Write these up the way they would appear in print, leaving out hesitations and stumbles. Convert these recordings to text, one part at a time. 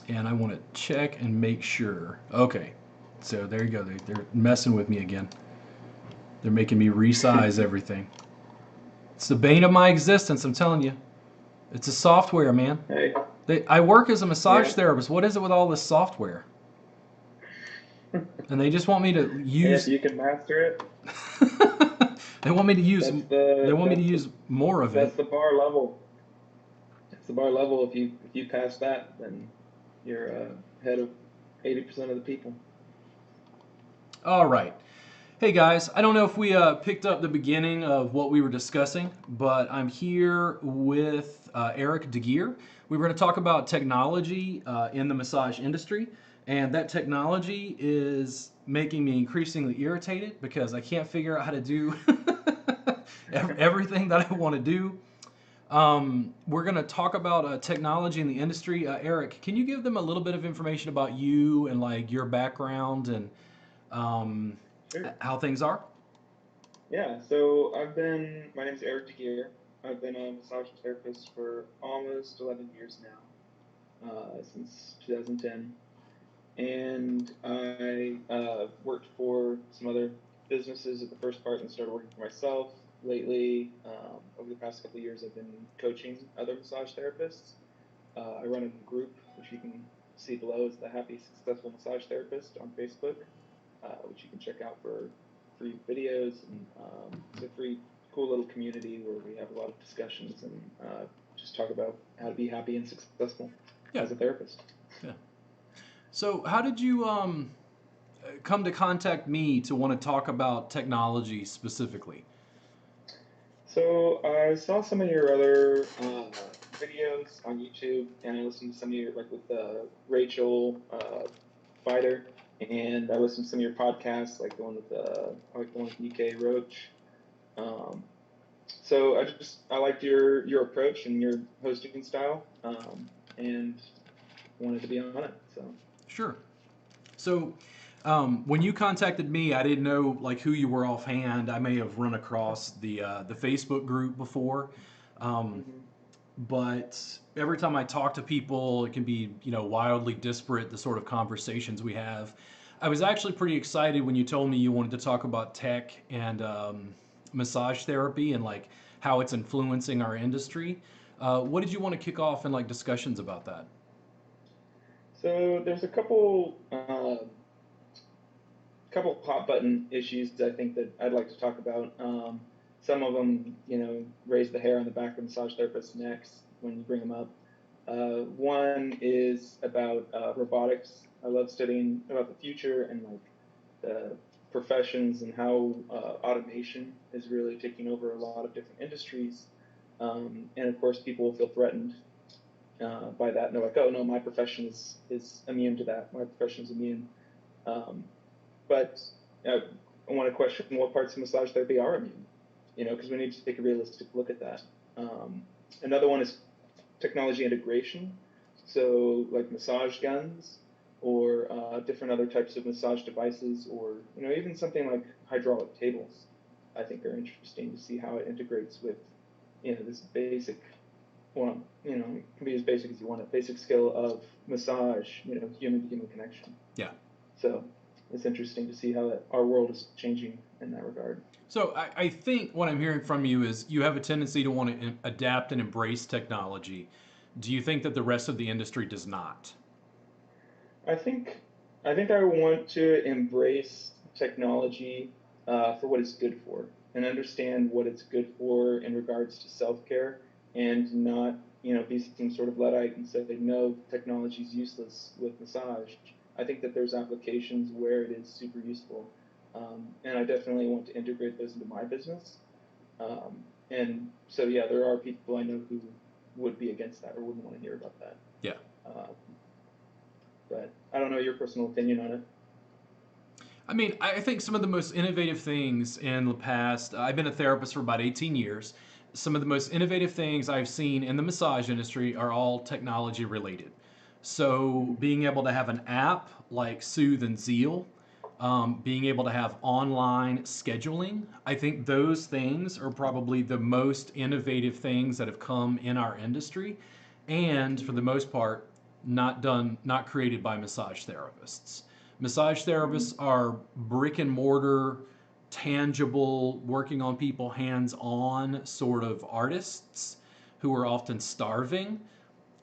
and I want to check and make sure. Okay, so there you go. They're messing with me again. They're making me resize everything. It's the bane of my existence, I'm telling you. It's a software, man. Hey, I work as a massage yeah, therapist. What is it with all this software? And they just want me to hey, if use. you can master it, they want me to use. that's They the want me to that's the use more of it. that's the bar level. It's the bar level. If you pass that, then you're ahead of 80% of the people. All right. Hey guys, I don't know if we picked up the beginning of what we were discussing, but I'm here with Eric Deegear. We were going to talk about technology in the massage industry, and that technology is making me increasingly irritated because I can't figure out how to do everything that I want to do. We're going to talk about technology in the industry. Eric, can you give them a little bit of information about you and like your background and um, Sure. how things are? Yeah. So my name's Eric Deegear. I've been a massage therapist for almost 11 years now, since 2010. And I worked for some other businesses at the first part and started working for myself. Lately, over the past couple of years, I've been coaching other massage therapists. I run a group, which you can see below, is the Happy Successful Massage Therapist on Facebook, which you can check out for free videos. And it's a free, cool little community where we have a lot of discussions and just talk about how to be happy and successful Yeah, as a therapist. yeah. So, how did you come to contact me to want to talk about technology specifically? So I saw some of your other videos on YouTube, and I listened to some of your like with Rachel Fighter, and I listened to some of your podcasts, like the one with I like the one with UK Roach. Um, so I liked your approach and your hosting style, and wanted to be on it. So Sure. So, when you contacted me, I didn't know like who you were offhand. I may have run across the Facebook group before, um, hmm but every time I talk to people, it can be wildly disparate the sort of conversations we have. I was actually pretty excited when you told me you wanted to talk about tech and massage therapy and like how it's influencing our industry. What did you want to kick off in like discussions about that? so there's a couple hot button issues I think that I'd like to talk about. Some of them, raise the hair on the back of massage therapists' necks when you bring them up. One is about robotics. I love studying about the future and like the professions and how automation is really taking over a lot of different industries. And of course, people will feel threatened by that, and they're like, "Oh no, my profession is immune to that. My profession is immune." Um, but uh, I want to question what parts of massage therapy are immune, because we need to take a realistic look at that. Um, Another one is technology integration. So, like massage guns or different other types of massage devices, or even something like hydraulic tables, I think are interesting to see how it integrates with this basic, well, it can be as basic as you want, a basic skill of massage, human to human connection. Yeah. So it's interesting to see how our world is changing in that regard. So I think what I'm hearing from you is you have a tendency to want to adapt and embrace technology. Do you think that the rest of the industry does not? I think I want to embrace technology for what it's good for and understand what it's good for in regards to self-care, and not be some sort of luddite and say no, technology is useless with massage. I think that there's applications where it is super useful, and I definitely want to integrate those into my business. And so yeah, there are people I know who would be against that or wouldn't want to hear about that. Yeah. Um, but I don't know your personal opinion on it. I mean, I think some of the most innovative things in the past, I've been a therapist for about 18 years. Some of the most innovative things I've seen in the massage industry are all technology related. So, Mm-hmm. being able to have an app like Soothe and Zeal, being able to have online scheduling, I think those things are probably the most innovative things that have come in our industry. And for the Mm-hmm. most part, not created by massage therapists. Massage therapists are brick and mortar, tangible, working on people hands on sort of artists who are often starving.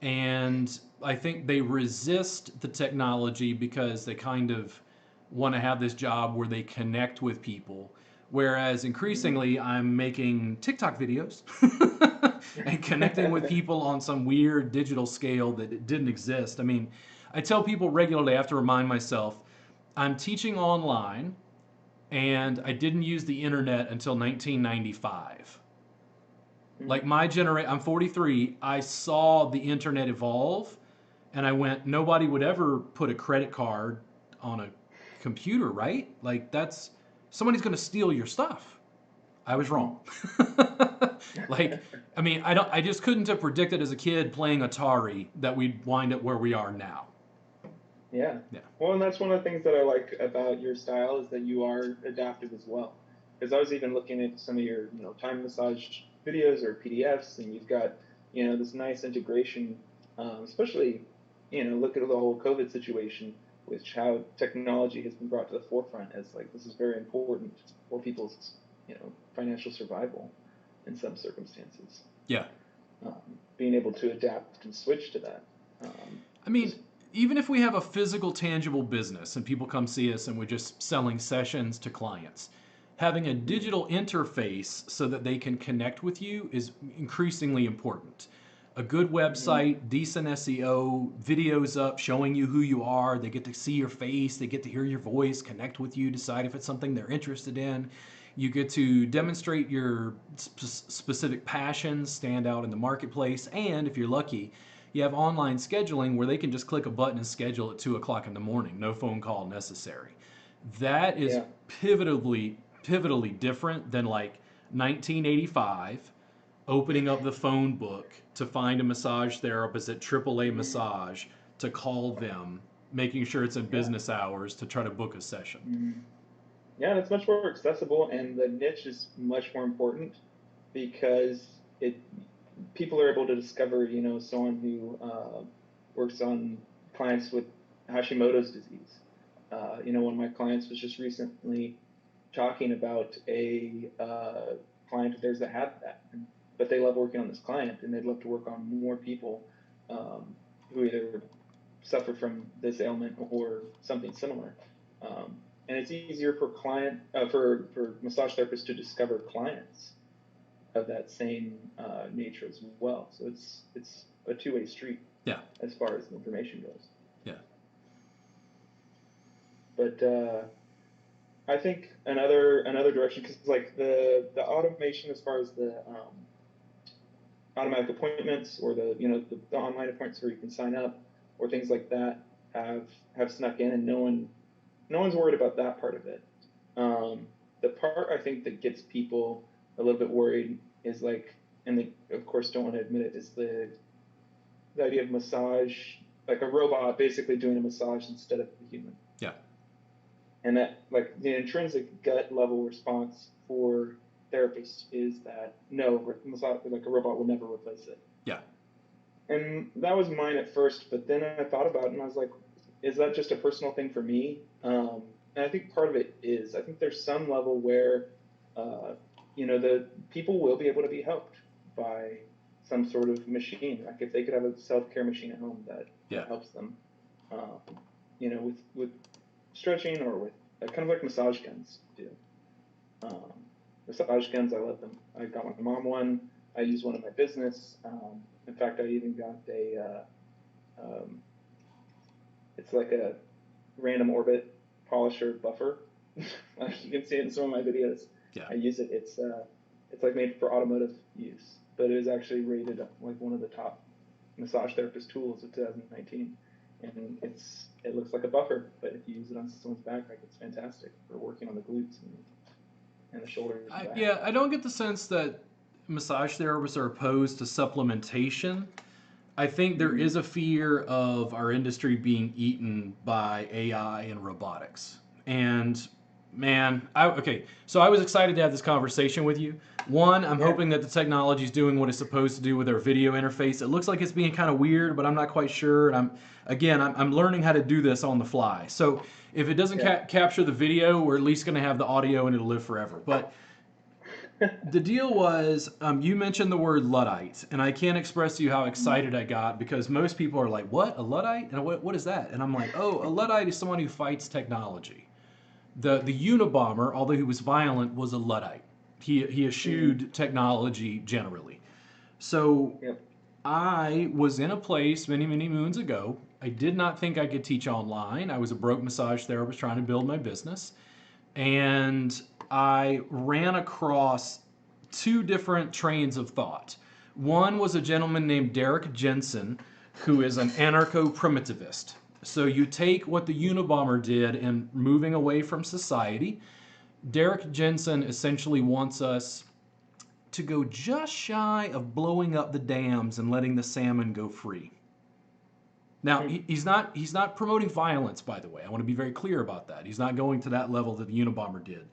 And I think they resist the technology because they kind of want to have this job where they connect with people. Whereas increasingly, I'm making TikTok videos and connecting with people on some weird digital scale that it didn't exist. I mean, I tell people regularly, I have to remind myself, I'm teaching online and I didn't use the internet until 1995. Like my generation, I'm 43, I saw the internet evolve and I went, nobody would ever put a credit card on a computer, right? Like that's, somebody's going to steal your stuff. I was wrong. Like, I mean, I just couldn't have predicted as a kid playing Atari that we'd wind up where we are now. Yeah. Yeah. Well, and that's one of the things that I like about your style is that you are adaptive as well. Because I was even looking at some of your, time massage videos or PDFs, and you've got, this nice integration, especially, look at the whole COVID situation, which how technology has been brought to the forefront as like this is very important for people's, financial survival in some circumstances. Yeah. Being able to adapt and switch to that. I mean, even if we have a physical, tangible business and people come see us and we're just selling sessions to clients, having a digital interface so that they can connect with you is increasingly important. A good website, decent SEO, videos up showing you who you are. They get to see your face, they get to hear your voice, connect with you, decide if it's something they're interested in. You get to demonstrate your specific passions, stand out in the marketplace, and if you're lucky, you have online scheduling where they can just click a button and schedule at 2 o'clock in the morning, no phone call necessary. That is pivotally different than like 1985 opening up the phone book to find a massage therapist at AAA Massage to call them, making sure it's in business hours to try to book a session. Yeah, and it's much more accessible, and the niche is much more important because people are able to discover, someone who works on clients with Hashimoto's disease. One of my clients was just recently talking about a client of theirs that had that, but they love working on this client, and they'd love to work on more people who either suffer from this ailment or something similar. And it's easier for for massage therapists to discover clients of that same nature as well. So it's a two-way street. Yeah. As far as the information goes. Yeah. But I think another direction, because like the automation as far as the automatic appointments or the online appointments where you can sign up or things like that have snuck in, and no one's worried about that part of it. The part I think that gets people a little bit worried is like, and they of course don't want to admit it, is the idea of massage, like a robot basically doing a massage instead of a human. Yeah. And that, like, the intrinsic gut level response for therapists is that no, like a robot will never replace it. Yeah. And that was mine at first, but then I thought about it and I was like, is that just a personal thing for me? And I think part of it is, I think there's some level where, the people will be able to be helped by some sort of machine. Like if they could have a self-care machine at home that helps them, with stretching or with kind of like massage guns do. Massage guns, I love them. I got my mom one. I use one in my business. In fact, I even got it's like a random orbit polisher buffer. Like you can see it in some of my videos. Yeah. I use it. It's like made for automotive use, but it is actually rated like one of the top massage therapist tools of 2019. And it looks like a buffer, but if you use it on someone's back, like it's fantastic for working on the glutes and the shoulders. I don't get the sense that massage therapists are opposed to supplementation. I think there is a fear of our industry being eaten by AI and robotics. And Man, okay. So I was excited to have this conversation with you. One, I'm Yeah. hoping that the technology is doing what it's supposed to do with our video interface. It looks like it's being kind of weird, but I'm not quite sure. And I'm learning how to do this on the fly. So if it doesn't Yeah. capture the video, we're at least going to have the audio and it'll live forever. But the deal was, you mentioned the word Luddite, and I can't express to you how excited I got because most people are like, "What, a Luddite? And what is that?" And I'm like, "Oh, a Luddite is someone who fights technology." The Unabomber, although he was violent, was a Luddite. He eschewed technology generally. So Yep. I was in a place many, many moons ago. I did not think I could teach online. I was a broke massage therapist trying to build my business. And I ran across two different trains of thought. One was a gentleman named Derek Jensen, who is an anarcho-primitivist. So you take what the Unabomber did in moving away from society. Derek Jensen essentially wants us to go just shy of blowing up the dams and letting the salmon go free. Now, he's not promoting violence, by the way. I want to be very clear about that. He's not going to that level that the Unabomber did.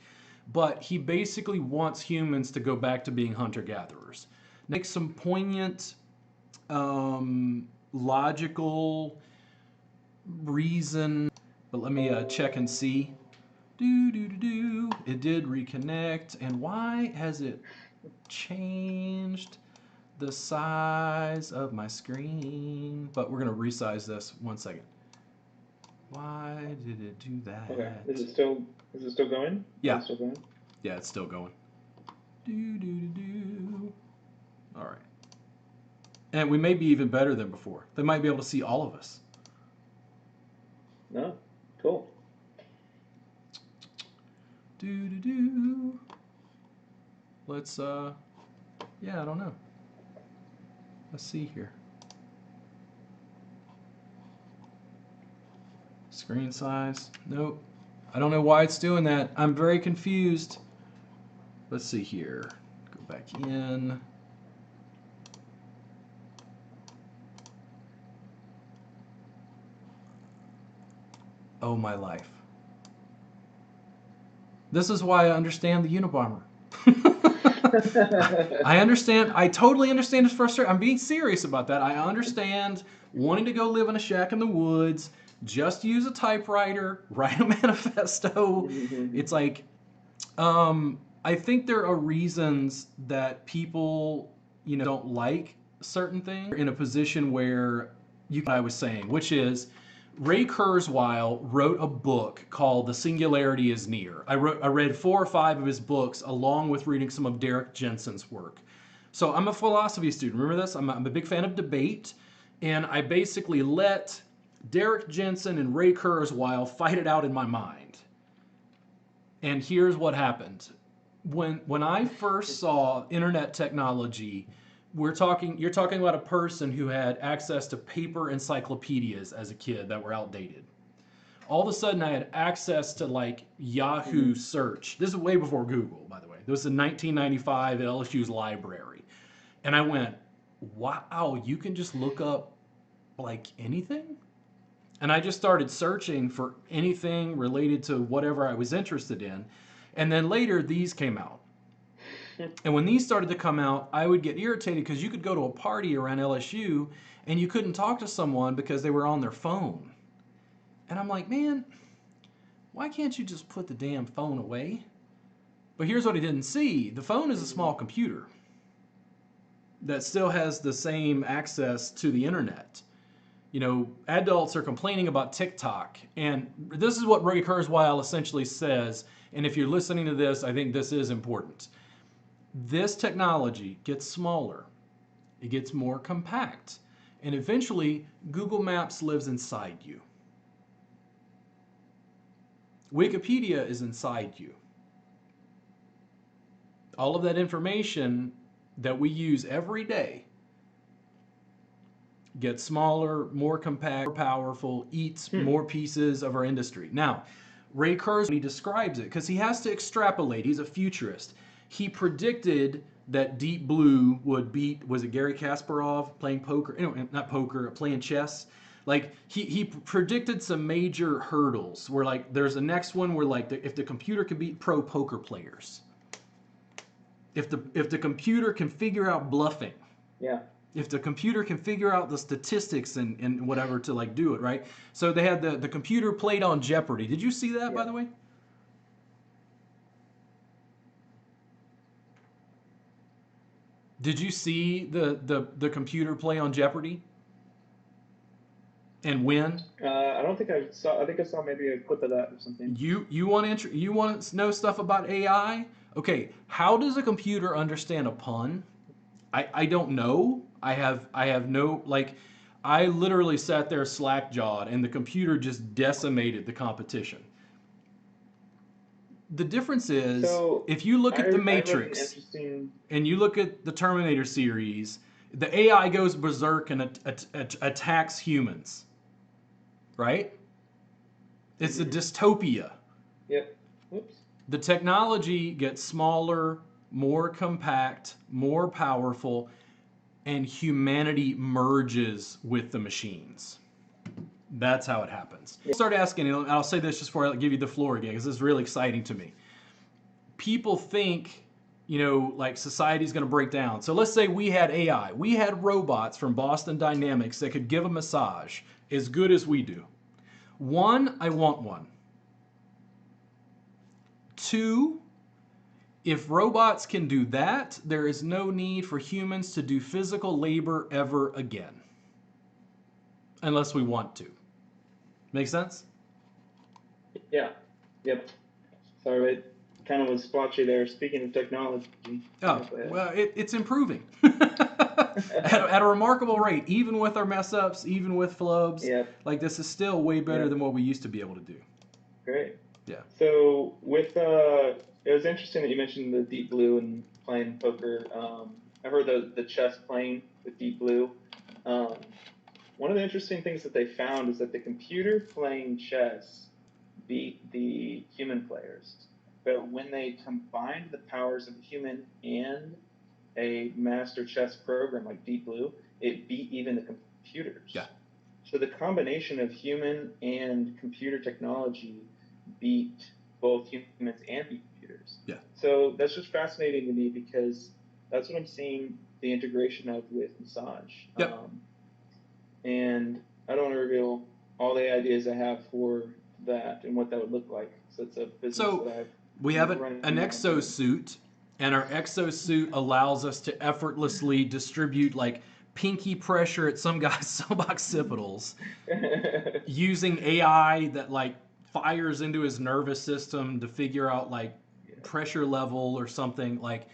But he basically wants humans to go back to being hunter-gatherers. Make some poignant, logical reason. But let me check and see. It did reconnect. And why has it changed the size of my screen? But we're going to resize this. 1 second. Why did it do that? Okay. Is it still going? Yeah. Is it still going? Yeah, it's still going. All right. And we may be even better than before. They might be able to see all of us. No. Cool. Let's yeah, I don't know. Let's see here. Screen size. Nope. I don't know why it's doing that. I'm very confused. Let's see here. Go back in. Oh, my life. This is why I understand the Unabomber. I understand. I totally understand his frustration. I'm being serious about that. I understand wanting to go live in a shack in the woods, just use a typewriter, write a manifesto. It's like, I think there are reasons that people, don't like certain things in a position where I was saying, which is Ray Kurzweil wrote a book called The Singularity is Near. I read 4 or 5 of his books along with reading some of Derek Jensen's work. So I'm a philosophy student. Remember this? I'm a big fan of debate. And I basically let Derek Jensen and Ray Kurzweil fight it out in my mind. And here's what happened. When I first saw internet technology, you're talking about a person who had access to paper encyclopedias as a kid that were outdated. All of a sudden I had access to like Yahoo search. This is way before Google, by the way. This was in 1995 at LSU's library. And I went, wow, you can just look up like anything? And I just started searching for anything related to whatever I was interested in. And then later these came out. And when these started to come out, I would get irritated because you could go to a party around LSU and you couldn't talk to someone because they were on their phone. And I'm like, man, why can't you just put the damn phone away? But here's what I didn't see. The phone is a small computer that still has the same access to the internet. Adults are complaining about TikTok. And this is what Ray Kurzweil essentially says. And if you're listening to this, I think this is important. This technology gets smaller. It gets more compact. And eventually, Google Maps lives inside you. Wikipedia is inside you. All of that information that we use every day gets smaller, more compact, more powerful, eats more pieces of our industry. Now, Ray Kurzweil describes it because he has to extrapolate. He's a futurist. He predicted that Deep Blue would beat, was it Gary Kasparov playing poker? Not poker, playing chess. Like he predicted some major hurdles where like there's a next one where like if the computer can beat pro poker players, if the computer can figure out bluffing, Yeah. if the computer can figure out the statistics and whatever to like do it, right? So they had the computer played on Jeopardy. Did you see that, by the way? Did you see the computer play on Jeopardy and win? I don't think I saw. I think I saw maybe a clip of that or something. You want to know stuff about AI? Okay, how does a computer understand a pun? I don't know. I have no like. I literally sat there slack jawed, and the computer just decimated the competition. The difference is So if you look at the I read an Matrix interesting. and you look at the Terminator series, the AI goes berserk and attacks humans, right? It's a dystopia. Yep. Whoops. The technology gets smaller, more compact, more powerful, and humanity merges with the machines. That's how it happens. Yeah. Start asking, and I'll say this just before I give you the floor again, because this is really exciting to me. People think, like society's going to break down. So let's say we had AI. We had robots from Boston Dynamics that could give a massage as good as we do. One, I want one. Two, if robots can do that, there is no need for humans to do physical labor ever again. Unless we want to. Make sense? Yeah. Yep. Sorry, it kind of was splotchy there. Speaking of technology. Oh, well, it's improving at a remarkable rate, even with our mess ups, even with flubs. Yeah. Like this is still way better Yeah. than what we used to be able to do. Great. Yeah. So with it was interesting that you mentioned the Deep Blue and playing poker. I heard the chess playing with Deep Blue. One of the interesting things that they found is that the computer playing chess beat the human players. But when they combined the powers of a human and a master chess program like Deep Blue, it beat even the computers. Yeah. So the combination of human and computer technology beat both humans and computers. Yeah. So that's just fascinating to me because that's what I'm seeing the integration of with massage. Yep. And I don't want to reveal all the ideas I have for that and what that would look like. So it's a business that I've we have running an now. exosuit, and our exosuit allows us to effortlessly distribute like pinky pressure at some guy's occipitals using AI that like fires into his nervous system to figure out like pressure level or something. Like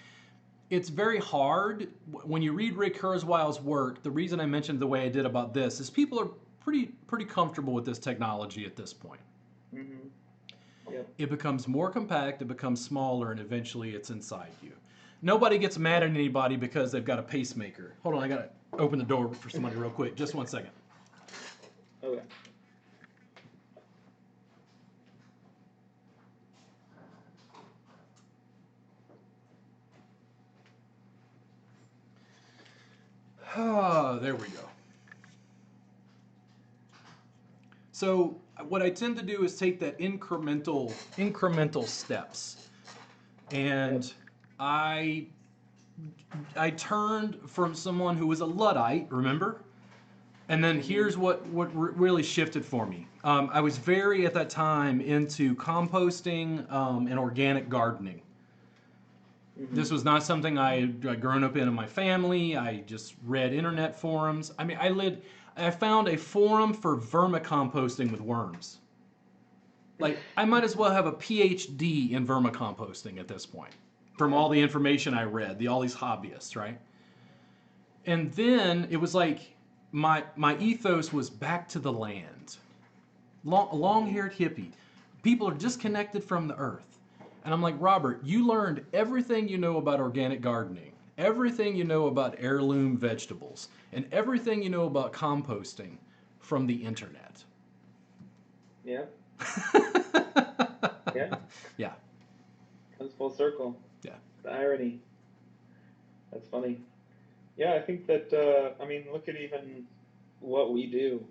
it's very hard when you read Rick Kurzweil's work. The reason I mentioned the way I did about this is people are pretty comfortable with this technology at this point. Mm-hmm. Yep. It becomes more compact, it becomes smaller, and eventually it's inside you. Nobody gets mad at anybody because they've got a pacemaker. Hold on, I gotta open the door for somebody real quick. Just 1 second. Okay. Ah, there we go. So what I tend to do is take that incremental steps, and I turned from someone who was a Luddite, remember? And then here's what really shifted for me. I was very, at that time, into composting and organic gardening. Mm-hmm. This was not something I had grown up in my family. I just read internet forums. I mean, I found a forum for vermicomposting with worms. Like, I might as well have a PhD in vermicomposting at this point from all the information I read, all these hobbyists, right? And then it was like my ethos was back to the land. Long-haired hippie. People are disconnected from the earth. And I'm like, Robert, you learned everything you know about organic gardening, everything you know about heirloom vegetables, and everything you know about composting from the internet. Yeah. Yeah. Yeah. Comes full circle. Yeah. The irony. That's funny. Yeah, I think that, I mean, look at even what we do,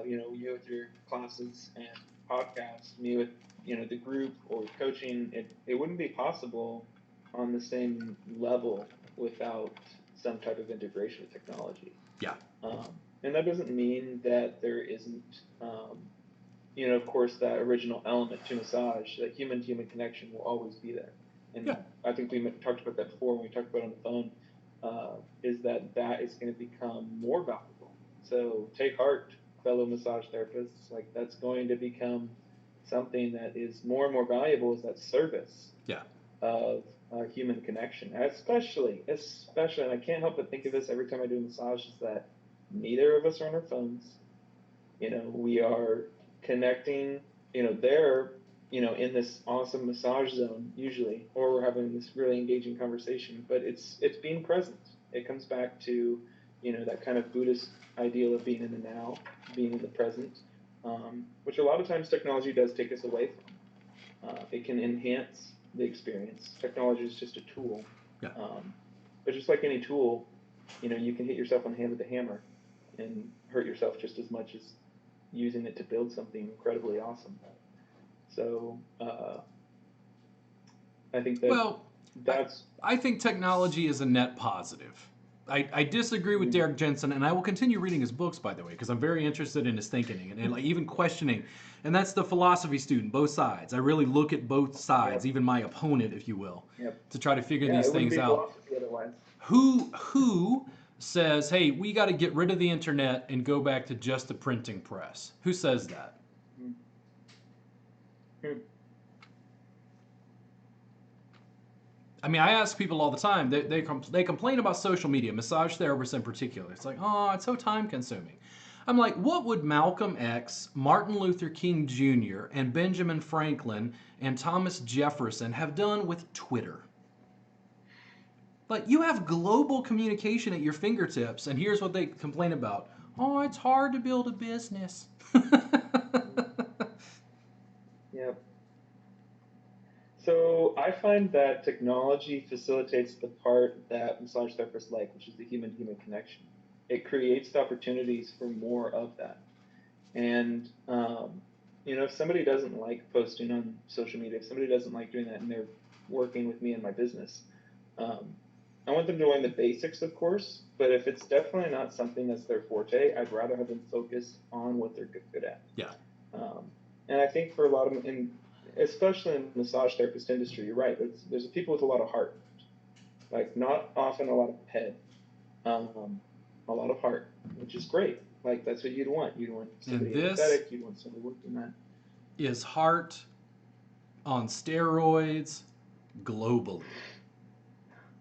you with your classes and podcasts, me with, the group or coaching, it wouldn't be possible on the same level without some type of integration with technology. Yeah. And that doesn't mean that there isn't, of course, that original element to massage, that human-to-human connection will always be there. And Yeah. I think we talked about that before when we talked about it on the phone, is that is going to become more valuable. So take heart, fellow massage therapists, like that's going to become something that is more and more valuable, is that service Yeah. of human connection, especially, and I can't help but think of this every time I do a massage, is that neither of us are on our phones. We are connecting, they're, in this awesome massage zone usually, or we're having this really engaging conversation, but it's being present. It comes back to, that kind of Buddhist ideal of being in the now, being in the present, which a lot of times technology does take us away from. It can enhance the experience. Technology is just a tool. Yeah. But just like any tool, you can hit yourself on the hand with a hammer and hurt yourself just as much as using it to build something incredibly awesome. So I think Well, that's. I think technology is a net positive. I disagree with Derek Jensen, and I will continue reading his books, by the way, because I'm very interested in his thinking and like even questioning. And that's the philosophy student, both sides. I really look at both sides, Yep. even my opponent, if you will, Yep. to try to figure Yeah, these it wouldn't things be out. philosophy otherwise. Who says, hey, we got to get rid of the internet and go back to just the printing press? Who says that? Hmm. I mean, I ask people all the time. They complain about social media, massage therapists in particular. It's like, oh, it's so time consuming. I'm like, what would Malcolm X, Martin Luther King Jr., and Benjamin Franklin and Thomas Jefferson have done with Twitter? Like, you have global communication at your fingertips, and here's what they complain about. Oh, it's hard to build a business. Yep. So I find that technology facilitates the part that massage therapists like, which is the human-to-human connection. It creates the opportunities for more of that. And if somebody doesn't like posting on social media, if somebody doesn't like doing that, and they're working with me in my business, um, I want them to learn the basics, of course. But if it's definitely not something that's their forte, I'd rather have them focus on what they're good at. Yeah. And I think for a lot of them, especially in the massage therapist industry, you're right. There's people with a lot of heart, like not often a lot of head, a lot of heart, which is great. Like that's what you'd want. You'd want somebody And this empathetic. You'd want somebody working that. is heart on steroids globally.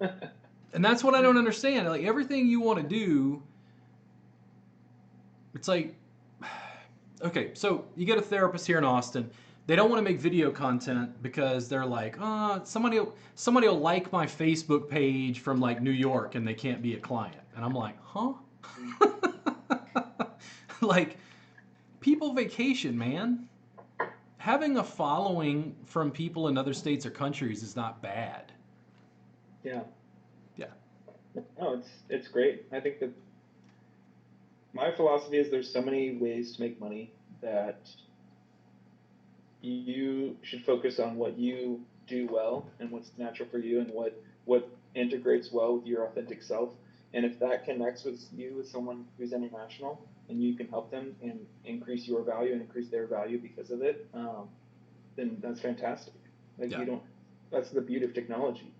And that's what I don't understand. Like everything you want to do, it's like, okay, so you get a therapist here in Austin. They don't want to make video content because they're like, somebody will like my Facebook page from like New York and they can't be a client. And I'm like, huh? Like, people vacation, man. Having a following from people in other states or countries is not bad. Yeah. Yeah. No, it's great. I think that my philosophy is there's so many ways to make money that you should focus on what you do well and what's natural for you and what integrates well with your authentic self. And if that connects with you with someone who's international and you can help them and increase your value and increase their value because of it, then that's fantastic. Like Yeah. that's the beauty of technology.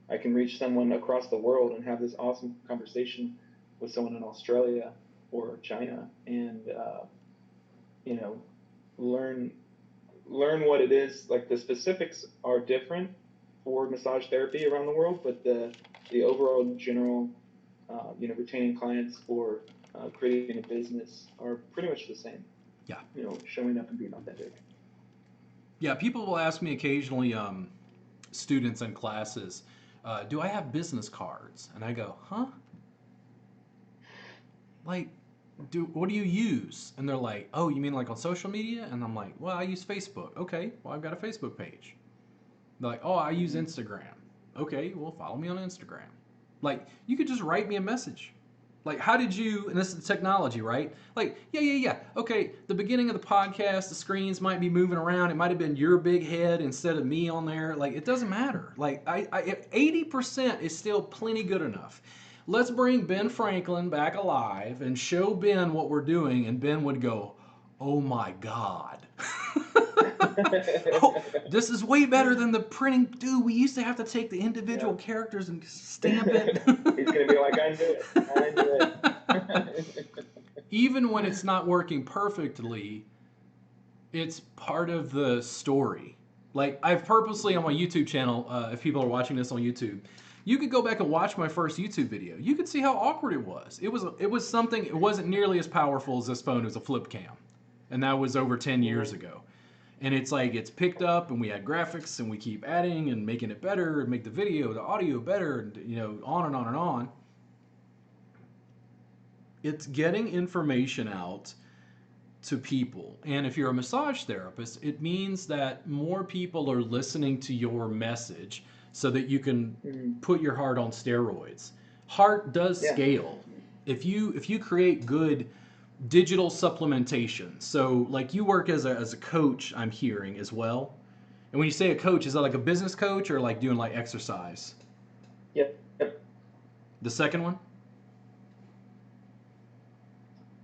I can reach someone across the world and have this awesome conversation with someone in Australia or China, and learn what it is. Like the specifics are different for massage therapy around the world, but the overall general, retaining clients or creating a business are pretty much the same. Yeah. Showing up and being authentic. Yeah, people will ask me occasionally, students in classes, do I have business cards? And I go, huh? Like, what do you use? And they're like, oh, you mean like on social media? And I'm like, well, I use Facebook. Okay, well, I've got a Facebook page. They're like, oh, I use Instagram. Okay, well, follow me on Instagram. Like, you could just write me a message. Like, how did you, and this is technology, right? Like, yeah. Okay, the beginning of the podcast, the screens might be moving around. It might have been your big head instead of me on there. Like, it doesn't matter. Like, 80% is still plenty good enough. Let's bring Ben Franklin back alive and show Ben what we're doing, and Ben would go, oh my God. Oh, this is way better than the printing. Dude, we used to have to take the individual characters and stamp it. He's going to be like, I knew it. Even when it's not working perfectly, it's part of the story. Like, I've purposely on my YouTube channel, if people are watching this on YouTube, you could go back and watch my first YouTube video. You could see how awkward it was. It was something, it wasn't nearly as powerful as this phone. It was a flip cam. And that was over 10 years ago. And it's like, it's picked up and we add graphics and we keep adding and making it better and make the video, the audio better, and, you know, on and on and on. It's getting information out to people. And if you're a massage therapist, it means that more people are listening to your message so that you can put your heart on steroids. Heart does scale. If you create good digital supplementation. So like you work as a coach, I'm hearing as well. And when you say a coach, is that like a business coach or like doing like exercise? Yep. The second one?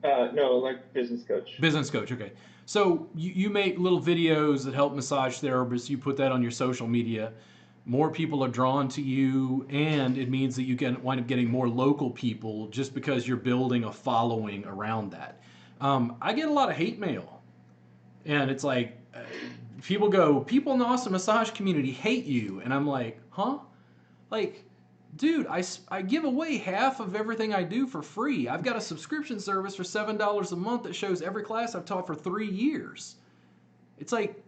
No, like business coach. Business coach, okay. So you make little videos that help massage therapists. You put that on your social media. More people are drawn to you, and it means that you can wind up getting more local people just because you're building a following around that. I get a lot of hate mail, and it's like people in the Austin massage community hate you, and I'm like, huh? Like, dude, I give away half of everything I do for free. I've got a subscription service for $7 a month that shows every class I've taught for 3 years. It's like,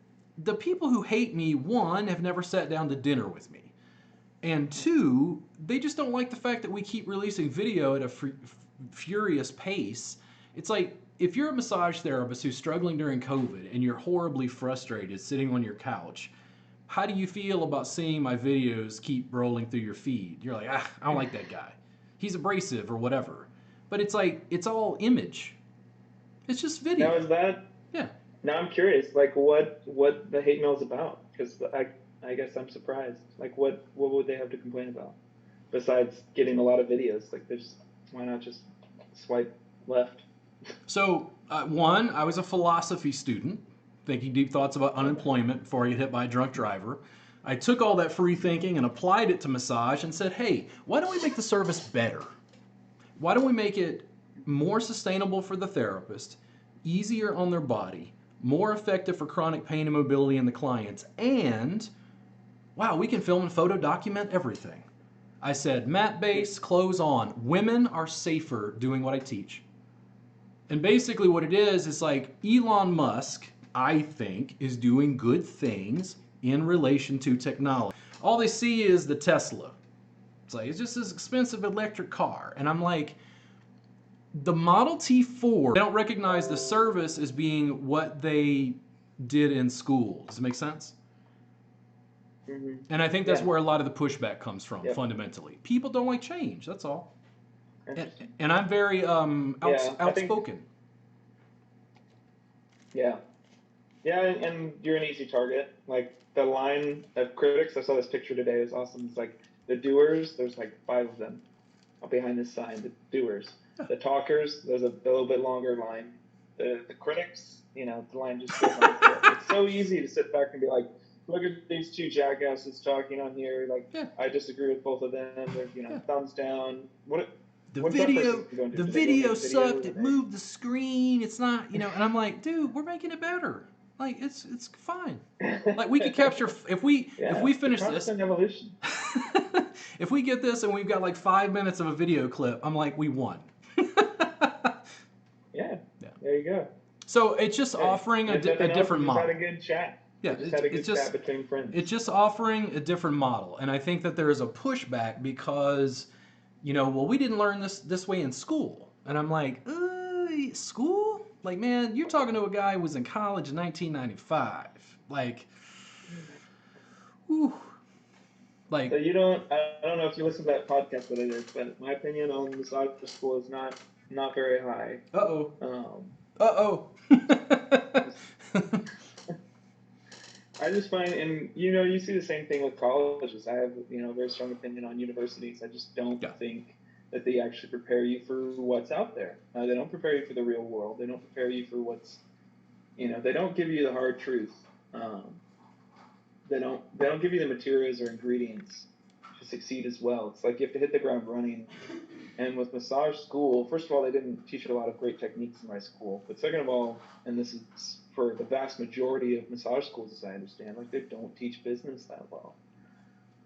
the people who hate me, one, have never sat down to dinner with me. And two, they just don't like the fact that we keep releasing video at a furious pace. It's like, if you're a massage therapist who's struggling during COVID and you're horribly frustrated sitting on your couch, how do you feel about seeing my videos keep rolling through your feed? You're like, I don't like that guy. He's abrasive or whatever. But it's like, it's all image. It's just video. Now is that? Yeah. Now I'm curious, like what the hate mail is about, because I guess I'm surprised. Like what would they have to complain about besides getting a lot of videos? Like why not just swipe left? So one, I was a philosophy student, thinking deep thoughts about unemployment before I get hit by a drunk driver. I took all that free thinking and applied it to massage and said, hey, why don't we make the service better? Why don't we make it more sustainable for the therapist, easier on their body, more effective for chronic pain and mobility in the clients, and, wow, we can film and photo document everything. I said, mat base, clothes on. Women are safer doing what I teach. And basically what it is like Elon Musk, I think, is doing good things in relation to technology. All they see is the Tesla. It's like, it's just this expensive electric car. And I'm like, the Model T4, they don't recognize the service as being what they did in school. Does it make sense? Mm-hmm. And I think that's where a lot of the pushback comes from, fundamentally. People don't like change, that's all. And I'm very outspoken. Yeah, and you're an easy target. Like the line of critics, I saw this picture today, it was awesome. It's like the doers, there's like 5 of them behind this sign, the doers. The talkers, there's a little bit longer line. The critics, the line just goes on. It's so easy to sit back and be like, look at these 2 jackasses talking on here. Like, I disagree with both of them. They're, thumbs down. The video sucked. It moved the screen. It's not, and I'm like, dude, we're making it better. Like, it's fine. Like, we could capture if we finish this. Evolution. If we get this and we've got like 5 minutes of a video clip, I'm like, we won. Yeah. There you go. So it's just offering a different model. Just had a good chat. Yeah, It's just chat between friends. It's just offering a different model, and I think that there is a pushback because, well, we didn't learn this way in school, and I'm like, school? Like, man, you're talking to a guy who was in college in 1995. Like, whew. Like, So I don't know if you listened to that podcast that I did, but my opinion on massage school is not very high. uh-oh, Um, uh-oh. just, I just find, and you see the same thing with colleges. I have, a very strong opinion on universities. I just don't Yeah. think that they actually prepare you for what's out there. They don't prepare you for the real world. They don't prepare you for they don't give you the hard truth. Um, they don't give you the materials or ingredients to succeed as well. It's like you have to hit the ground running. And with massage school, first of all, they didn't teach a lot of great techniques in my school. But second of all, and this is for the vast majority of massage schools, as I understand, like they don't teach business that well.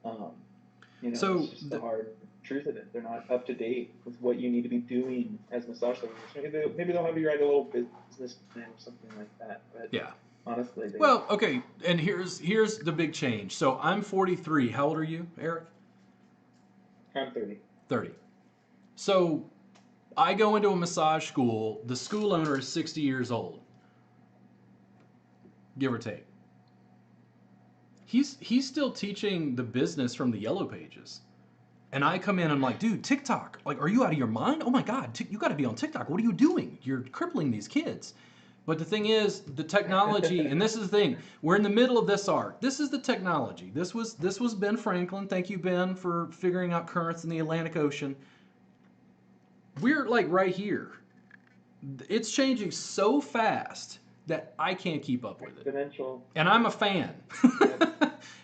Um, it's So, just the hard truth of it. They're not up to date with what you need to be doing as massage therapists. Maybe they'll have you write a little business plan or something like that. But yeah. honestly, Well, okay, and here's the big change. So I'm 43. How old are you, Eric? I'm 30. 30. So I go into a massage school. The school owner is 60 years old, give or take. He's still teaching the business from the yellow pages. And I come in and I'm like, dude, TikTok, like, are you out of your mind? Oh my God, you got to be on TikTok. What are you doing? You're crippling these kids. But the thing is, the technology, and this is the thing, we're in the middle of this arc. This is the technology. This was Ben Franklin. Thank you, Ben, for figuring out currents in the Atlantic Ocean. We're like right here. It's changing so fast that I can't keep up with it. Exponential. And I'm a fan.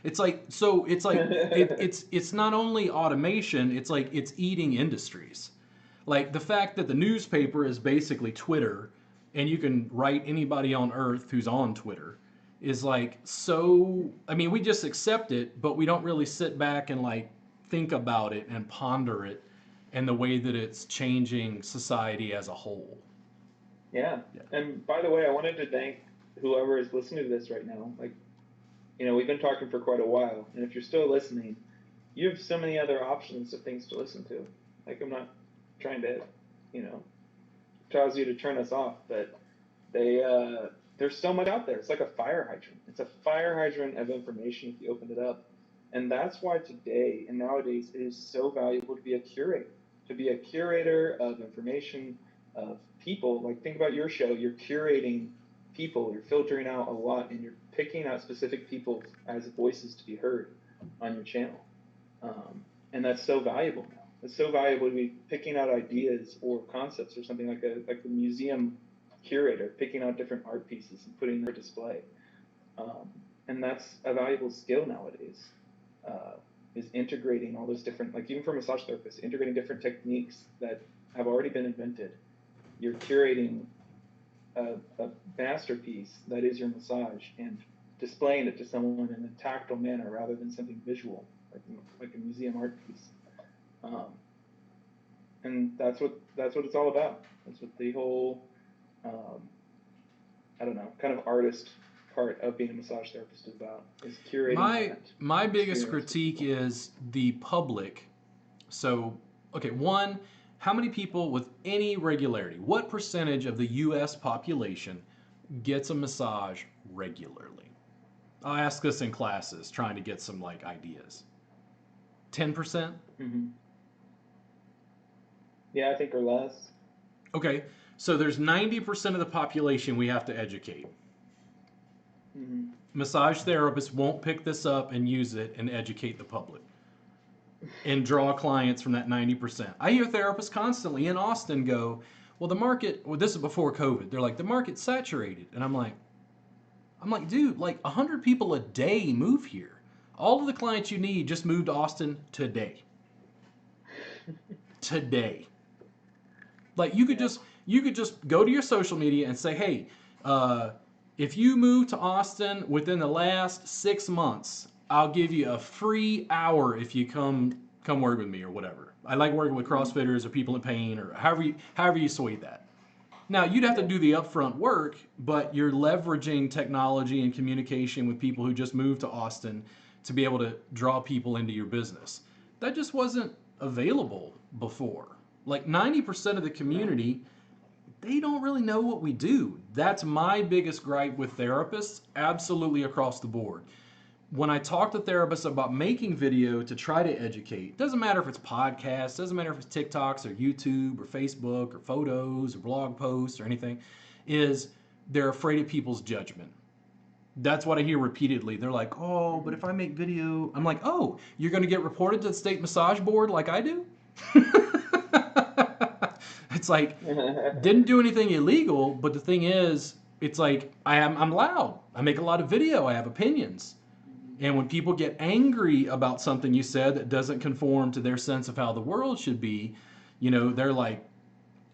It's like it's not only automation, it's like it's eating industries. Like the fact that the newspaper is basically Twitter and you can write anybody on earth who's on Twitter is like so, I mean, we just accept it, but we don't really sit back and like think about it and ponder it and the way that it's changing society as a whole. Yeah. Yeah. And by the way, I wanted to thank whoever is listening to this right now. Like, we've been talking for quite a while, and if you're still listening, you have so many other options of things to listen to. Like, I'm not trying to, cause you to turn us off, but there's so much out there. It's like a fire hydrant. It's a fire hydrant of information if you open it up. And that's why today and nowadays it is so valuable to be a curator of information, of people. Like, think about your show. You're curating people, you're filtering out a lot, and you're picking out specific people as voices to be heard on your channel. And that's so valuable now. It's so valuable to be picking out ideas or concepts or something like the museum curator, picking out different art pieces and putting them on display. And that's a valuable skill nowadays. Is integrating all those different, like even for massage therapists, integrating different techniques that have already been invented. You're curating a masterpiece that is your massage and displaying it to someone in a tactile manner rather than something visual, like a museum art piece. And that's what it's all about. That's what the whole, I don't know, kind of artist part of being a massage therapist is about, is curating My biggest critique is the public. So, okay, one, how many people with any regularity, what percentage of the US population gets a massage regularly? I'll ask this in classes, trying to get some like ideas. 10%? Mm-hmm. Yeah, I think, or less. Okay, so there's 90% of the population we have to educate. Mm-hmm. Massage therapists won't pick this up and use it and educate the public and draw clients from that 90%. I hear therapists constantly in Austin go, well, the market, well, this is before COVID. They're like, the market's saturated. And I'm like, dude, like 100 people a day move here. All of the clients you need just moved to Austin today. Today. Like you could just go to your social media and say, hey, if you move to Austin within the last 6 months, I'll give you a free hour if you come work with me or whatever. I like working with CrossFitters or people in pain or however you sway that. Now you'd have to do the upfront work, but you're leveraging technology and communication with people who just moved to Austin to be able to draw people into your business. That just wasn't available before. Like 90% of the community, they don't really know what we do. That's my biggest gripe with therapists, absolutely across the board. when I talk to therapists about making video to try to educate, doesn't matter if it's podcasts, doesn't matter if it's TikToks or YouTube or Facebook or photos or blog posts or anything, is they're afraid of people's judgment. That's what I hear repeatedly. They're like, oh, but if I make video, I'm like, oh, you're going to get reported to the state massage board like I do? It's like, didn't do anything illegal, but the thing is, it's like, I'm loud. I make a lot of video. I have opinions. And when people get angry about something you said that doesn't conform to their sense of how the world should be, they're like,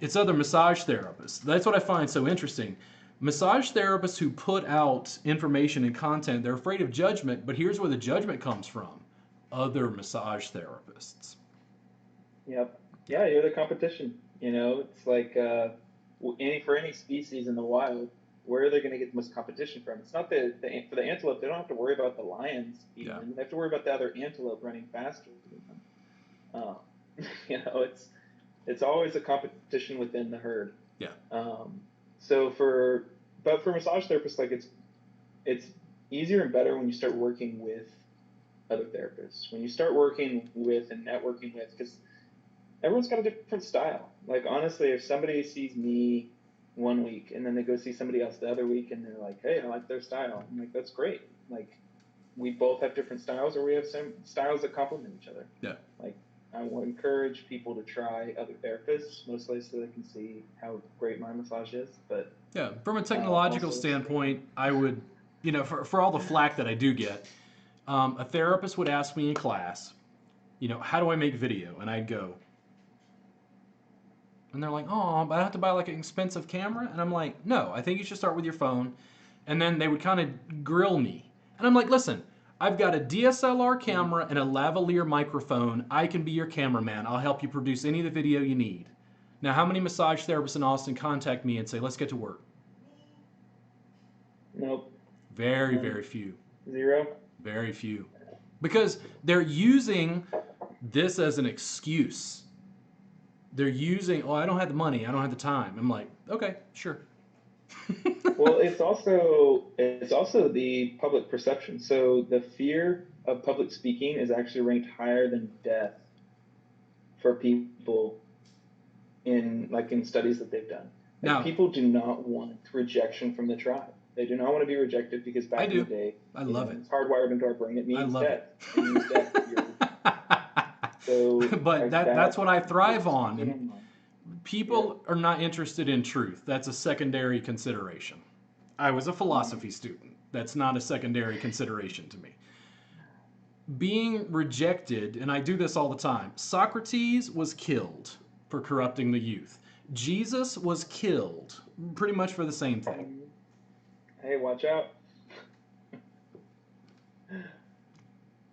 it's other massage therapists. That's what I find so interesting. Massage therapists who put out information and content, they're afraid of judgment, but here's where the judgment comes from. Other massage therapists. Yep. Yeah, you're the competition. It's like for any species in the wild, where are they going to get the most competition from? It's not for the antelope, they don't have to worry about the lions eating them. They have to worry about the other antelope running faster than them. It's always a competition within the herd. Yeah. But for massage therapists, like it's easier and better when you start working with other therapists. When you start working with and networking with, because everyone's got a different style. Like, honestly, if somebody sees me one week and then they go see somebody else the other week and they're like, hey, I like their style, I'm like, that's great. Like, we both have different styles, or we have some styles that complement each other. Yeah. Like, I will encourage people to try other therapists, mostly so they can see how great my massage is. But yeah, from a technological standpoint, I would, for all the flack that I do get, a therapist would ask me in class, how do I make video? And I'd go, and they're like, oh, but I have to buy like an expensive camera? And I'm like, no, I think you should start with your phone. And then they would kind of grill me. And I'm like, listen, I've got a DSLR camera and a lavalier microphone. I can be your cameraman. I'll help you produce any of the video you need. Now, how many massage therapists in Austin contact me and say, let's get to work? Nope. Very, very few. Zero? Very few. Because they're using this as an excuse. They're using, I don't have the money, I don't have the time. I'm like, okay, sure. Well, it's also the public perception. So the fear of public speaking is actually ranked higher than death for people in studies that they've done. Now, people do not want rejection from the tribe. They do not want to be rejected because back in the day, I love it. It's hardwired into our brain. It means death. It means death. But that's what I thrive on. And people are not interested in truth. That's a secondary consideration. I was a philosophy student. That's not a secondary consideration to me. Being rejected, and I do this all the time, Socrates was killed for corrupting the youth. Jesus was killed pretty much for the same thing. Hey, watch out.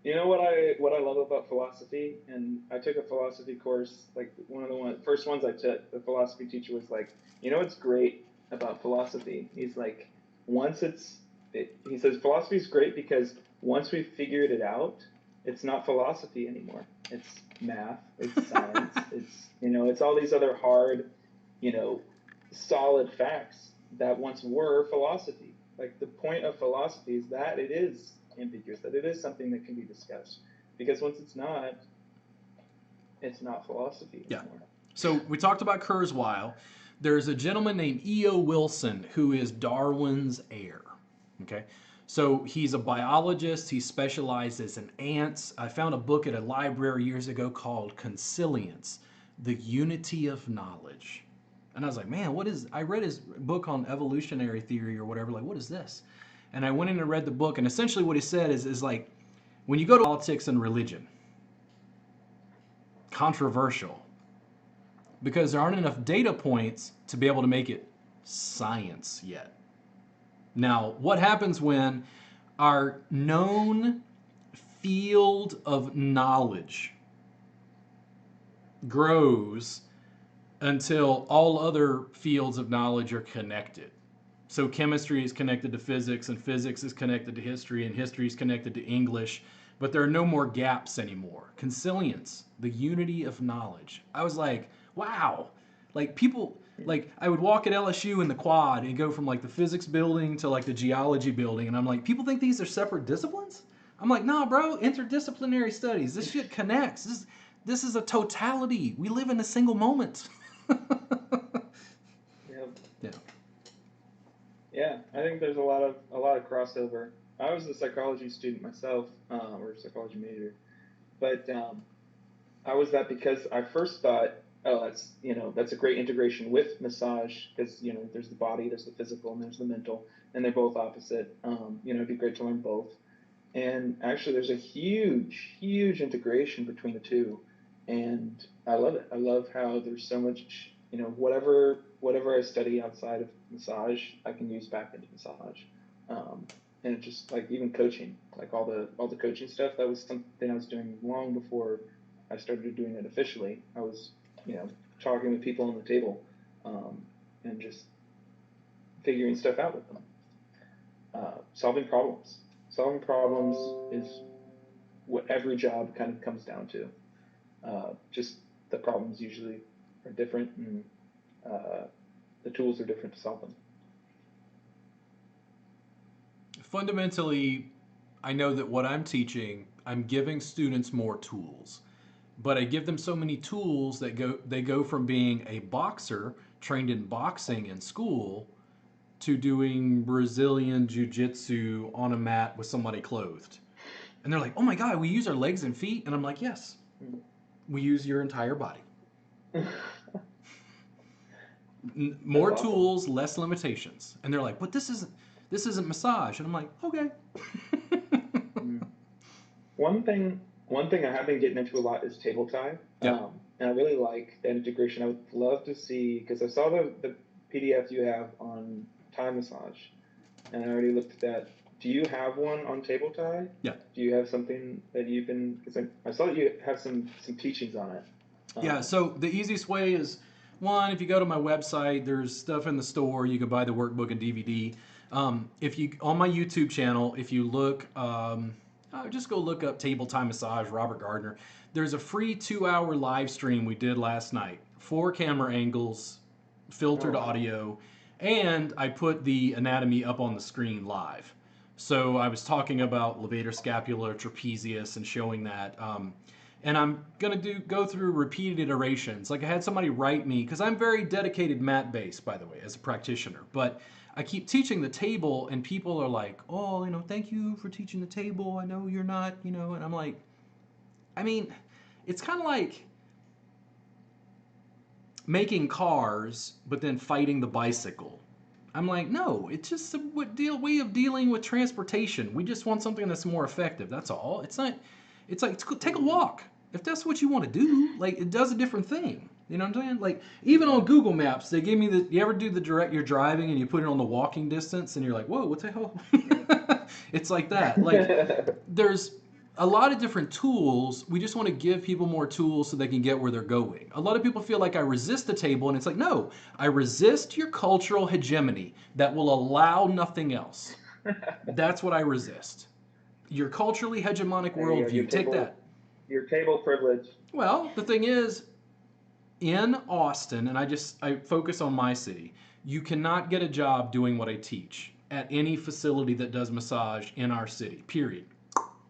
You know what I love about philosophy? And I took a philosophy course, like one of the first ones I took, the philosophy teacher was like, what's great about philosophy? He's like, he says philosophy is great because once we've figured it out, it's not philosophy anymore. It's math, it's science, it's all these other hard, solid facts that once were philosophy. Like, the point of philosophy is that it is ambiguous, that it is something that can be discussed. Because once it's not philosophy anymore. Yeah. So we talked about Kurzweil. There's a gentleman named E.O. Wilson who is Darwin's heir. Okay. So he's a biologist. He specializes in ants. I found a book at a library years ago called Consilience, The Unity of Knowledge. And I was like, man, I read his book on evolutionary theory or whatever, like, what is this? And I went in and read the book, and essentially what he said is like, when you go to politics and religion, controversial, because there aren't enough data points to be able to make it science yet. Now, what happens when our known field of knowledge grows until all other fields of knowledge are connected? So chemistry is connected to physics, and physics is connected to history, and history is connected to English, but there are no more gaps anymore. Consilience, the unity of knowledge. I was like, wow. Like, people, like, I would walk at LSU in the quad and go from like the physics building to like the geology building, and I'm like, people think these are separate disciplines? I'm like, nah, bro, interdisciplinary studies. This shit connects. This is a totality. We live in a single moment. Yeah. Yeah. Yeah, I think there's a lot of crossover. I was a psychology student myself, or psychology major, but I was that because I first thought, oh, that's a great integration with massage because there's the body, there's the physical, and there's the mental, and they're both opposite. It'd be great to learn both. And actually, there's a huge, huge integration between the two, and I love it. I love how there's so much, whatever I study outside of massage, I can use back into massage. And it just like even coaching, like all the coaching stuff, that was something I was doing long before I started doing it officially. I was, talking with people on the table, and just figuring stuff out with them, solving problems. Solving problems is what every job kind of comes down to. Just the problems usually are different, and uh, the tools are different to solve them. Fundamentally, I know that what I'm teaching, I'm giving students more tools. But I give them so many tools that they go from being a boxer trained in boxing in school to doing Brazilian jiu-jitsu on a mat with somebody clothed. And they're like, "Oh my god, we use our legs and feet?" And I'm like, "Yes. We use your entire body. That's More awesome. tools, less limitations." And they're like, "But this isn't massage." And I'm like, "Okay." Mm. One thing I have been getting into a lot is table tie, Yep. and I really like that integration. I would love to see because I saw the PDF you have on Thai massage, and I already looked at that. Do you have one on table tie? Yeah. Do you have something that you've been? Because I saw that you have some teachings on it. Yeah, Um, so the easiest way is one, if you go to my website, there's stuff in the store. You can buy the workbook and DVD. If you on my YouTube channel, if you look, just go look up Table Time Massage, Robert Gardner. There's a free 2 hour live stream we did last night. 4 camera angles, oh filtered wow. audio, and I put the anatomy up on the screen live. So I was talking about levator scapula, trapezius, and showing that. And I'm gonna go through repeated iterations. Like I had somebody write me because I'm very dedicated mat based, by the way, as a practitioner. But I keep teaching the table, and people are like, "Oh, thank you for teaching the table. I know you're not, And I'm like, I mean, it's kind of like making cars, but then fighting the bicycle. I'm like, no, it's just a way of dealing with transportation. We just want something that's more effective. That's all. It's not. It's like take a Mm, walk. If that's what you want to do, like it does a different thing. You know what I'm saying? Like even on yeah. Google Maps, they gave me the. You ever do the direct? You're driving and you put it on the walking distance, and you're like, whoa, what the hell? It's like that. Like there's a lot of different tools. We just want to give people more tools so they can get where they're going. A lot of people feel like I resist the table, and it's like, no, I resist your cultural hegemony that will allow nothing else. That's what I resist. Your culturally hegemonic There you go. Your worldview. Take table, that. your table privilege. Well, the thing is, in Austin, and I focus on my city, you cannot get a job doing what I teach at any facility that does massage in our city. Period.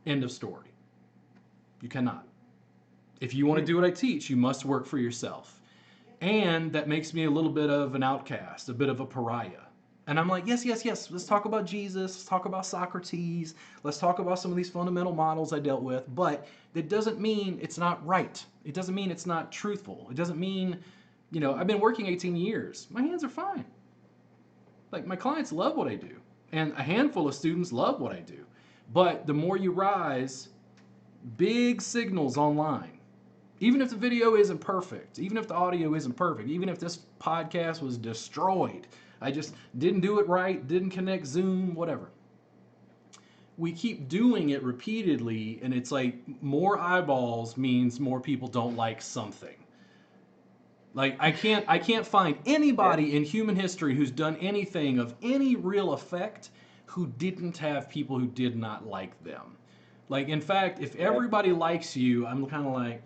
End of story. You cannot. If you want to Hmm. do what I teach, you must work for yourself. And that makes me a little bit of an outcast, a bit of a pariah. And I'm like, yes, yes, yes, let's talk about Jesus, let's talk about Socrates, let's talk about some of these fundamental models I dealt with. But that doesn't mean it's not right. It doesn't mean it's not truthful. It doesn't mean, I've been working 18 years. My hands are fine. Like, my clients love what I do. And a handful of students love what I do. But the more you rise, big signals online. Even if the video isn't perfect, even if the audio isn't perfect, even if this podcast was destroyed, I just didn't do it right, didn't connect Zoom, whatever. We keep doing it repeatedly, and it's like more eyeballs means more people don't like something. Like I can't find Yeah. anybody in human history who's done anything of any real effect who didn't have people who did not like them. Like in fact, if Yep. everybody likes you, I'm kind of like,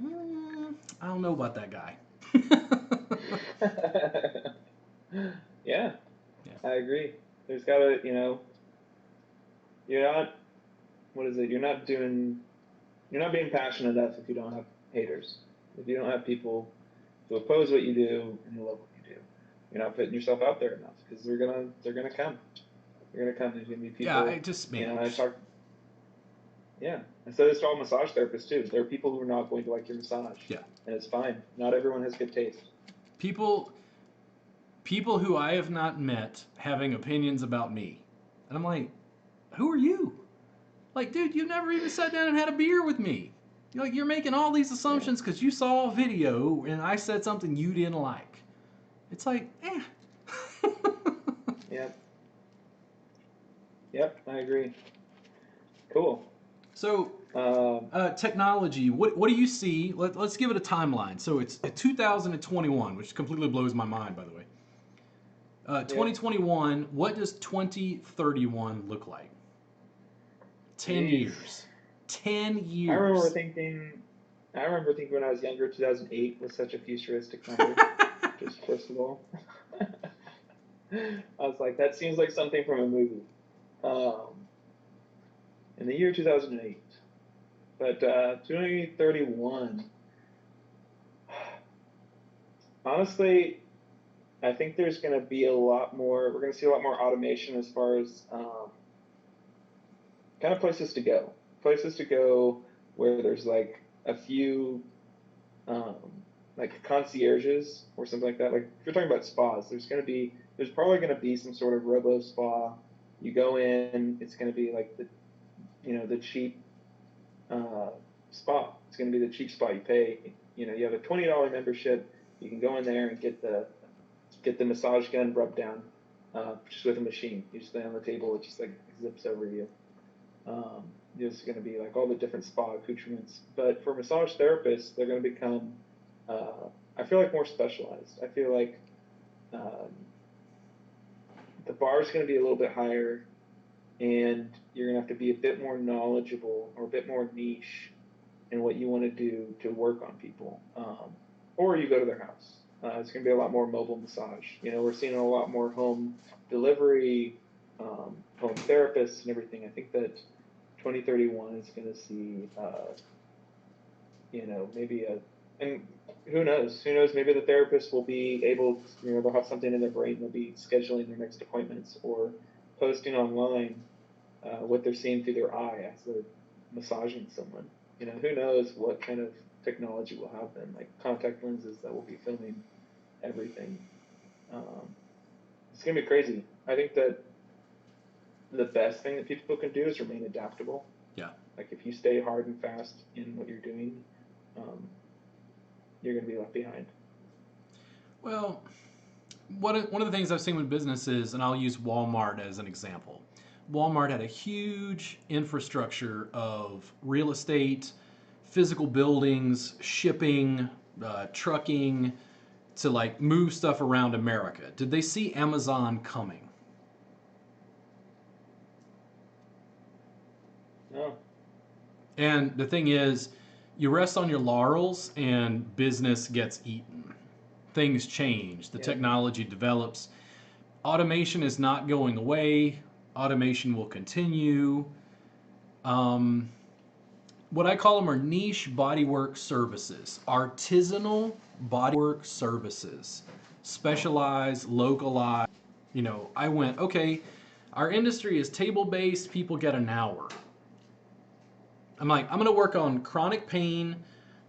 I don't know about that guy. Yeah, Yeah. I agree. There's gotta, you're not. what is it? You're not being passionate enough if you don't have haters. If you don't have people who oppose what you do and who love what you do, you're not putting yourself out there enough because they're gonna come. They're gonna come. There's gonna be people. Yeah, I just man. I talk. Yeah, and so it's all massage therapists too. There are people who are not going to like your massage. Yeah, and it's fine. Not everyone has good taste. People who I have not met having opinions about me, and I'm like, who are you? Like, dude, you never even sat down and had a beer with me. You're making all these assumptions because you saw a video and I said something you didn't like. It's like, Yep. Yep, I agree. Cool. So, technology, what do you see? Let's give it a timeline. So it's 2021, which completely blows my mind, by the way. 2021, what does 2031 look like? 10 years. 10 years. I remember thinking when I was younger, 2008 was such a futuristic number. Just first of all. I was like, that seems like something from a movie. In the year 2008. But 2031, honestly, I think there's going to be we're going to see a lot more automation as far as kind of places to go. Places to go where there's like a few like concierges or something like that. Like if you're talking about spas, there's probably going to be some sort of robo spa. You go in, it's going to be like the cheap spa. It's going to be the cheap spa. You pay, you have a $20 membership. You can go in there and get the massage gun rubbed down, just with a machine. You just lay on the table, it just like zips over you. There's going to be like all the different spa accoutrements. But for massage therapists, they're going to become, I feel like, more specialized. I feel like the bar is going to be a little bit higher, and you're going to have to be a bit more knowledgeable or a bit more niche in what you want to do to work on people. Or you go to their house. It's going to be a lot more mobile massage. We're seeing a lot more home delivery, home therapists and everything. I think that 2031 is going to see, maybe and who knows? Maybe the therapist will be able to, they'll have something in their brain. They'll be scheduling their next appointments or posting online what they're seeing through their eye as they're massaging someone. Who knows what kind of technology will have then, like contact lenses that will be filming everything. It's going to be crazy. I think that the best thing that people can do is remain adaptable. Yeah. Like if you stay hard and fast in what you're doing, you're going to be left behind. Well, one of the things I've seen with businesses, and I'll use Walmart as an example. Walmart had a huge infrastructure of real estate, physical buildings, shipping, trucking, to like move stuff around America. Did they see Amazon coming? No. And the thing is, you rest on your laurels and business gets eaten. Things change. The technology develops. Automation is not going away. Automation will continue. What I call them are niche bodywork services, artisanal bodywork services, specialized, localized. I went, okay, our industry is table-based, people get an hour. I'm like, I'm going to work on chronic pain,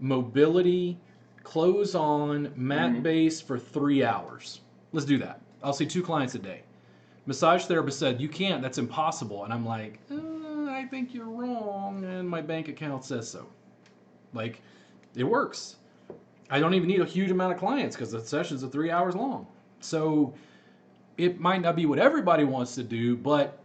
mobility, clothes on, mat base for 3 hours. Let's do that. I'll see 2 clients a day. Massage therapist said, you can't, that's impossible. And I'm like, I think you're wrong, and my bank account says so. Like, it works. I don't even need a huge amount of clients because the sessions are 3 hours long. So it might not be what everybody wants to do, but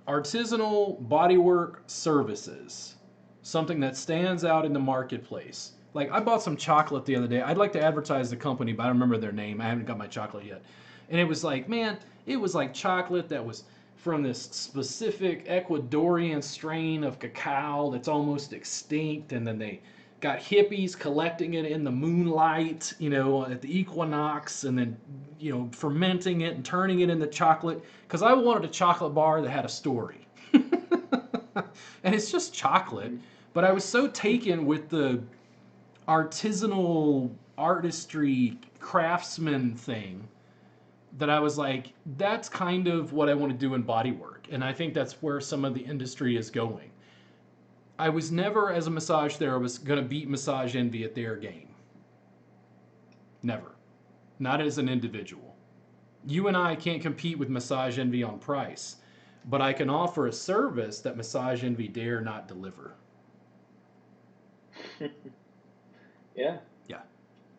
artisanal bodywork services, something that stands out in the marketplace. Like, I bought some chocolate the other day. I'd like to advertise the company, but I don't remember their name. I haven't got my chocolate yet. And it was like, man, it was like chocolate that was from this specific Ecuadorian strain of cacao that's almost extinct, and then they got hippies collecting it in the moonlight, at the equinox, and then, fermenting it and turning it into chocolate, because I wanted a chocolate bar that had a story. and it's just chocolate. But I was so taken with the artisanal artistry craftsman thing that I was like, that's kind of what I want to do in body work. And I think that's where some of the industry is going. I was never, as a massage therapist, going to beat Massage Envy at their game. Never. Not as an individual. You and I can't compete with Massage Envy on price, but I can offer a service that Massage Envy dare not deliver. Yeah. Yeah.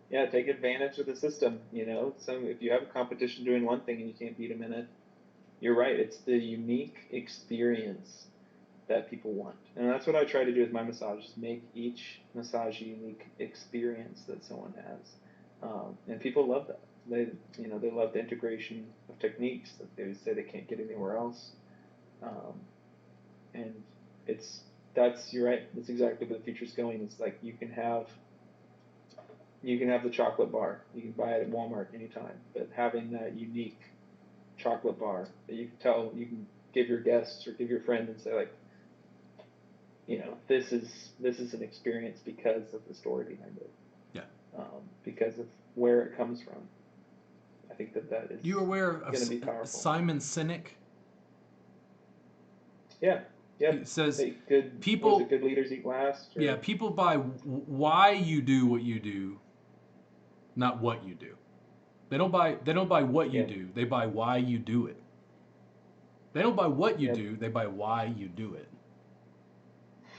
Yeah, take advantage of the system. If you have a competition doing one thing and you can't beat them in it, you're right. It's the unique experience that people want, and that's what I try to do with my massages: make each massage a unique experience that someone has, and people love that. They love the integration of techniques that they say they can't get anywhere else, and you're right. That's exactly where the future's going. It's like you can have the chocolate bar. You can buy it at Walmart anytime. But having that unique chocolate bar that you can give your guests or give your friend and say, like, this is an experience because of the story behind it. Yeah. Because of where it comes from. I think that is You aware of going to be powerful. Simon Sinek? Yeah. Yeah. It says good leaders eat last. Yeah, people buy why you do what you do, not what you do. They don't buy what you do. They buy why you do it. They don't buy what you do. They buy why you do it.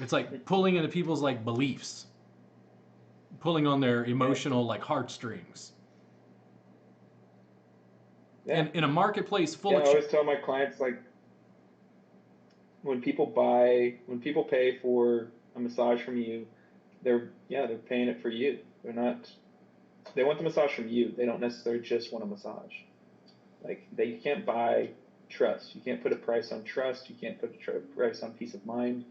It's like pulling into people's like beliefs, pulling on their emotional like heartstrings. Yeah. And in a marketplace full of I always tell my clients, like, when people pay for a massage from you, they're paying it for you. They want the massage from you. They don't necessarily just want a massage. Like, you can't buy trust. You can't put a price on trust. You can't put a price on peace of mind.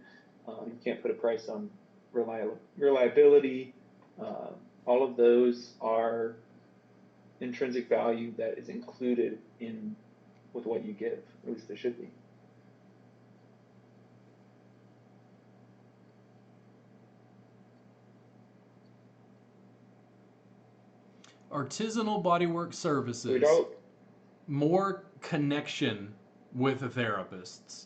You can't put a price on reliability. All of those are intrinsic value that is included with what you give. At least they should be. Artisanal bodywork services, more connection with the therapists.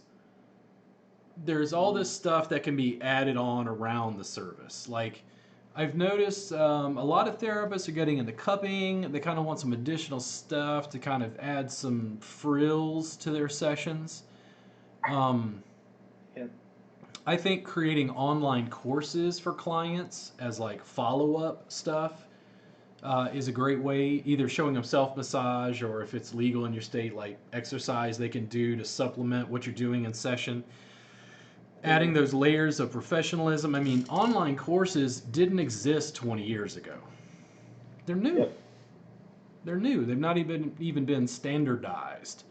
There's all this stuff that can be added on around the service. Like, I've noticed a lot of therapists are getting into cupping. They kind of want some additional stuff to kind of add some frills to their sessions. I think creating online courses for clients as like follow-up stuff is a great way, either showing them self-massage or if it's legal in your state, like exercise they can do to supplement what you're doing in session. Adding those layers of professionalism. I mean, online courses didn't exist 20 years ago. They're new. Yep. They're new. They've not even been standardized.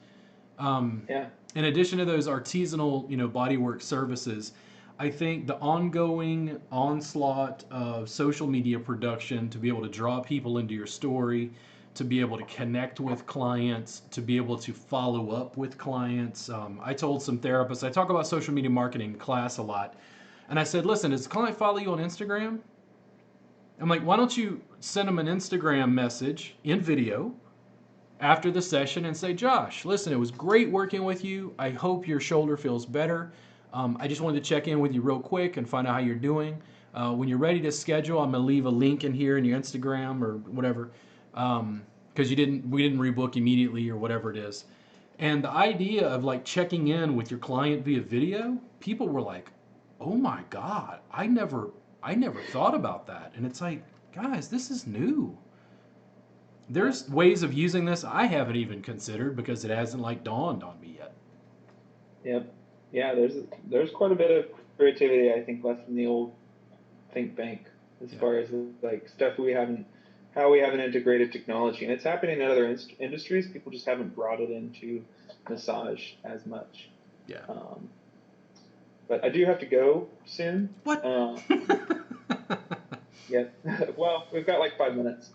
In addition to those artisanal, bodywork services, I think the ongoing onslaught of social media production to be able to draw people into your story, to be able to connect with clients, to be able to follow up with clients. I told some therapists, I talk about social media marketing in class a lot, and I said, listen, does the client follow you on Instagram? I'm like, why don't you send them an Instagram message in video after the session and say, Josh, listen, it was great working with you. I hope your shoulder feels better. I just wanted to check in with you real quick and find out how you're doing. When you're ready to schedule, I'm going to leave a link in here in your Instagram or whatever, because we didn't rebook immediately or whatever it is. And the idea of like checking in with your client via video, people were like, oh my God, I never thought about that. And it's like, guys, this is new. There's ways of using this I haven't even considered because it hasn't like dawned on me yet. Yep. Yeah, there's quite a bit of creativity, I think, left in the old think bank as far as like stuff how we haven't integrated technology, and it's happening in other industries. People just haven't brought it into massage as much. Yeah. But I do have to go soon. What? Yeah. Well, we've got like 5 minutes.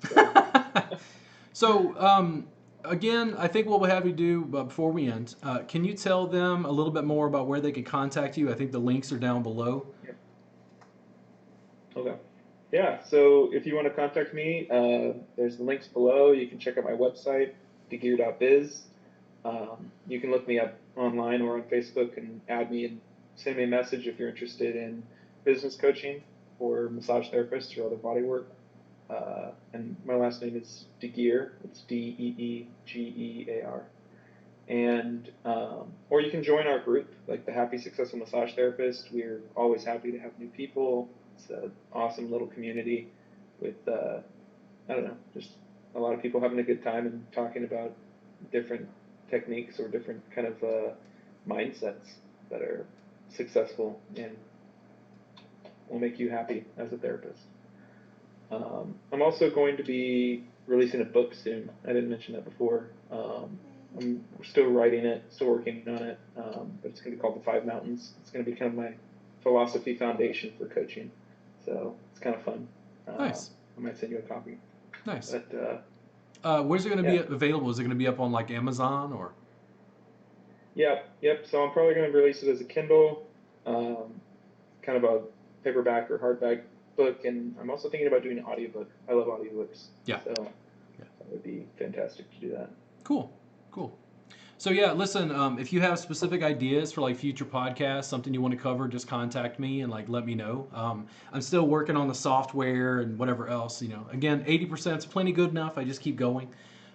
So, Again, I think what we'll have you do before we end, can you tell them a little bit more about where they can contact you? I think the links are down below. Yeah. Okay. Yeah. So if you want to contact me, there's the links below. You can check out my website, degear.biz. You can look me up online or on Facebook and add me and send me a message if you're interested in business coaching or massage therapist or other body work. And my last name is Deegear. It's Deegear. And or you can join our group, like the Happy Successful Massage Therapist. We're always happy to have new people. It's an awesome little community with I don't know, just a lot of people having a good time and talking about different techniques or different kind of mindsets that are successful and will make you happy as a therapist. I'm also going to be releasing a book soon. I didn't mention that before. I'm still writing it, still working on it, but it's going to be called The Five Mountains. It's going to be kind of my philosophy foundation for coaching. So it's kind of fun. Nice. I might send you a copy. Nice. But, where's it going to be available? Is it going to be up on like Amazon or? Yep. So I'm probably going to release it as a Kindle, kind of a paperback or hardback book, and I'm also thinking about doing an audiobook. I love audiobooks. Yeah. So that would be fantastic to do that. Cool. So yeah, listen, if you have specific ideas for like future podcasts, something you want to cover, just contact me and like let me know. I'm still working on the software and whatever else, Again, 80% is plenty good enough. I just keep going.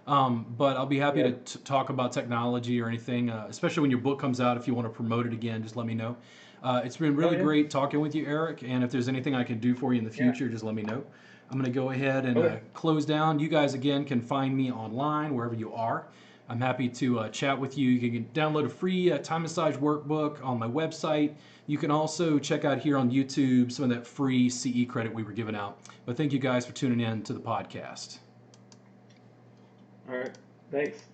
But I'll be happy to talk about technology or anything, especially when your book comes out. If you want to promote it again, just let me know. It's been really great talking with you, Eric. And if there's anything I can do for you in the future, just let me know. I'm going to go ahead and close down. You guys, again, can find me online wherever you are. I'm happy to chat with you. You can download a free time massage workbook on my website. You can also check out here on YouTube some of that free CE credit we were giving out. But thank you guys for tuning in to the podcast. All right. Thanks.